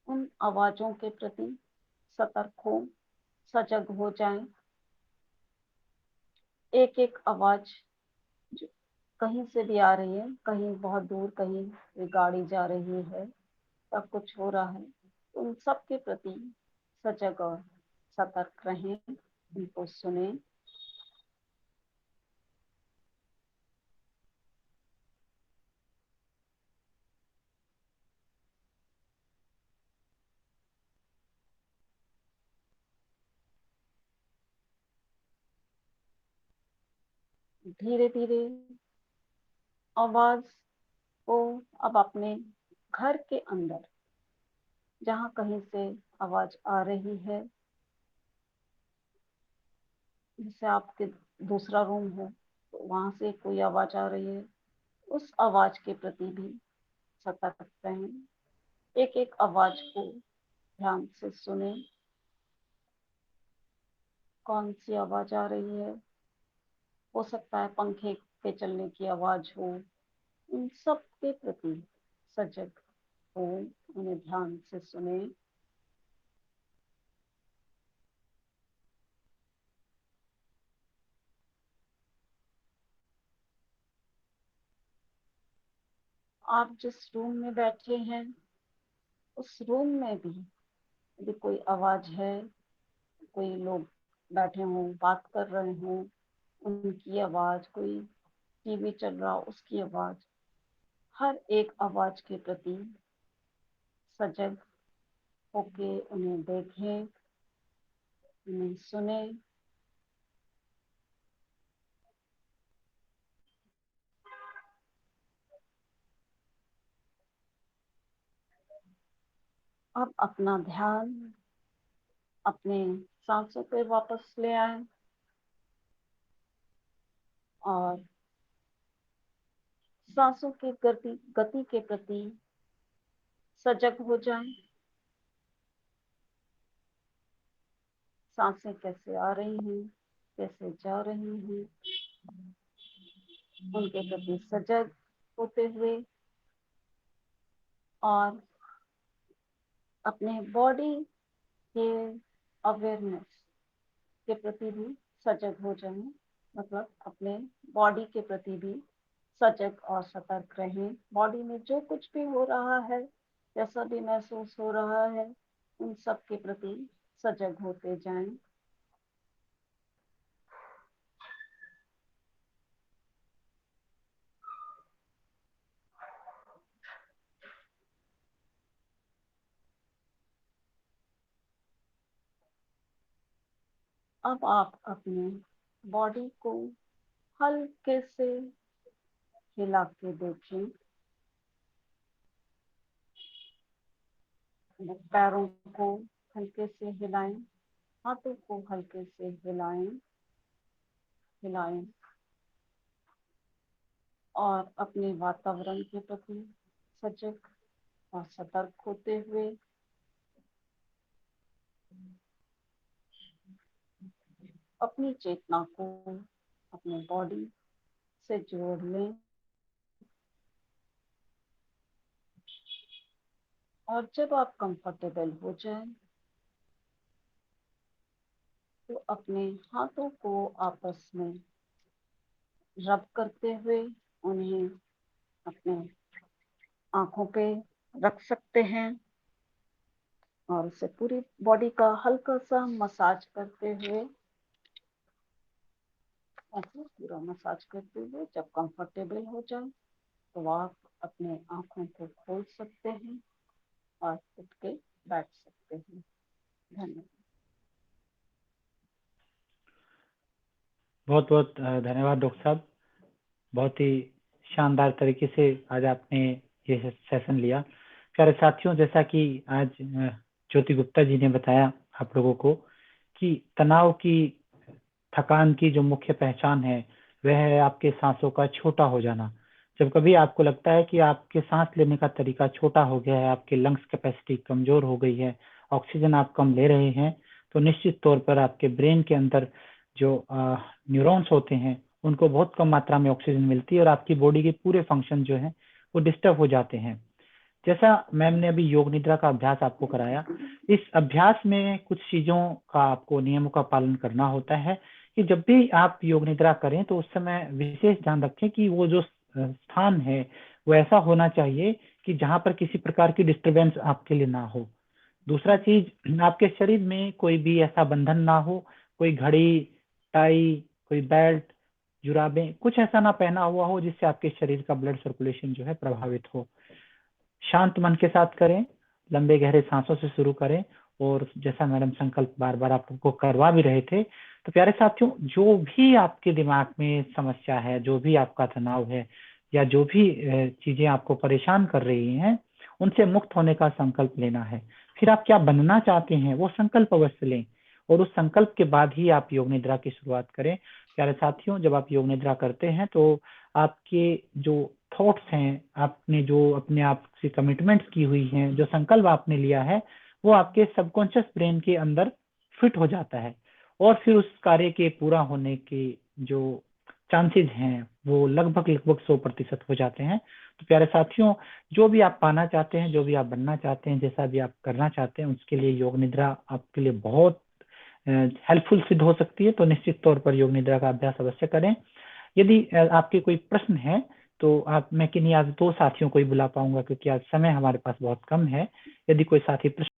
उन आवाजों के प्रति सतर्क हो, सजग हो जाएं। एक एक आवाज जो कहीं से भी आ रही है, कहीं बहुत दूर, कहीं कोई गाड़ी जा रही है, सब कुछ हो रहा है, उन सब के प्रति सजग और सतर्क रहें, उनको सुने। धीरे धीरे आवाज को अब अपने घर के अंदर जहाँ कहीं से आवाज आ रही है, जैसे आपके दूसरा रूम हो तो वहां से कोई आवाज आ रही है, उस आवाज के प्रति भी सतर्क रहें। एक एक आवाज को ध्यान से सुने, कौन सी आवाज आ रही है। हो सकता है पंखे के चलने की आवाज हो। इन सब के प्रति सजग हो, उन्हें ध्यान से सुने। आप जिस रूम में बैठे हैं उस रूम में भी यदि कोई आवाज है, कोई लोग बैठे हों बात कर रहे हों, उनकी आवाज, कोई टीवी चल रहा उसकी आवाज, हर एक आवाज के प्रति सजग होके उन्हें देखें, उन्हें सुने। अब अपना ध्यान अपने सांसों पे वापस ले आए और सांसों की गति गति के प्रति सजग हो जाएं। सांसें कैसे आ रही हैं, कैसे जा रही हैं, उनके प्रति सजग होते हुए और अपने बॉडी के अवेयरनेस के प्रति भी सजग हो जाएं। मतलब अपने बॉडी के प्रति भी सजग और सतर्क रहें। बॉडी में जो कुछ भी हो रहा है, जैसा भी महसूस हो रहा है, उन सब के प्रति सजग होते जाएं। अब आप अपने बॉडी को हल्के से हिला के देखें। पैरों को हल्के से हिलाएं, हाथों को हल्के से हिलाएं हिलाएं और अपने वातावरण के प्रति सजग और सतर्क होते हुए अपनी चेतना को अपने बॉडी से जोड़ लें और जब आप कंफर्टेबल हो जाएं तो अपने हाथों को आपस में रब करते हुए उन्हें अपने आंखों पे रख सकते हैं और उसे पूरी बॉडी का हल्का सा मसाज करते हुए, ऐसे पूरा मसाज करते हुए जब कंफर्टेबल हो जाए तो आप अपने आंखों को खोल सकते हैं और उठ के बैठ सकते हैं। धन्यवाद। बहुत बहुत धन्यवाद डॉक्टर साहब। बहुत ही शानदार तरीके से आज आपने ये सेशन लिया। प्यारे साथियों, जैसा कि आज ज्योति गुप्ता जी ने बताया आप लोगों को कि तनाव की, थकान की जो मुख्य पहचान है वह है आपके सांसों का छोटा हो जाना। जब कभी आपको लगता है कि आपके सांस लेने का तरीका छोटा हो गया है, आपके लंग्स कैपेसिटी कमजोर हो गई है, ऑक्सीजन आप कम ले रहे हैं, तो निश्चित तौर पर आपके ब्रेन के अंदर जो न्यूरॉन्स होते हैं उनको बहुत कम मात्रा में ऑक्सीजन मिलती है और आपकी बॉडी के पूरे फंक्शन जो है वो डिस्टर्ब हो जाते हैं। जैसा मैम ने अभी योग निद्रा का अभ्यास आपको कराया, इस अभ्यास में कुछ चीजों का आपको नियमों का पालन करना होता है कि जब भी आप योग निद्रा करें तो उस समय विशेष ध्यान रखें कि वो जो स्थान है वो ऐसा होना चाहिए कि जहां पर किसी प्रकार की डिस्टरबेंस आपके लिए ना हो। दूसरा चीज, आपके शरीर में कोई भी ऐसा बंधन ना हो, कोई घड़ी, टाई, कोई बेल्ट, जुराबें, कुछ ऐसा ना पहना हुआ हो जिससे आपके शरीर का ब्लड सर्कुलेशन जो है प्रभावित हो। शांत मन के साथ करें, लंबे गहरे सांसों से शुरू करें और जैसा मैडम संकल्प बार बार आपको करवा भी रहे थे, तो प्यारे साथियों, जो भी आपके दिमाग में समस्या है, जो भी आपका तनाव है या जो भी चीजें आपको परेशान कर रही हैं, उनसे मुक्त होने का संकल्प लेना है। फिर आप क्या बनना चाहते हैं वो संकल्प अवश्य लें और उस संकल्प के बाद ही आप योग निद्रा की शुरुआत करें। प्यारे साथियों, जब आप योग निद्रा करते हैं तो आपके जो थॉट्स हैं, आपने जो अपने आप से कमिटमेंट्स की हुई हैं, जो संकल्प आपने लिया है, वो आपके सबकॉन्शियस ब्रेन के अंदर फिट हो जाता है और फिर उस कार्य के पूरा होने के जो चांसेस हैं वो लगभग लगभग 100% हो जाते हैं। तो प्यारे साथियों, जो भी आप पाना चाहते हैं, जो भी आप बनना चाहते हैं, जैसा भी आप करना चाहते हैं, उसके लिए योग निद्रा आपके लिए बहुत हेल्पफुल सिद्ध हो सकती है। तो निश्चित तौर पर योग निद्रा का अभ्यास अवश्य करें। यदि आपके कोई प्रश्न है तो आप, मैं किन्हीं आज 2 साथियों को ही बुला पाऊंगा क्योंकि आज समय हमारे पास बहुत कम है। यदि कोई साथी प्रश्न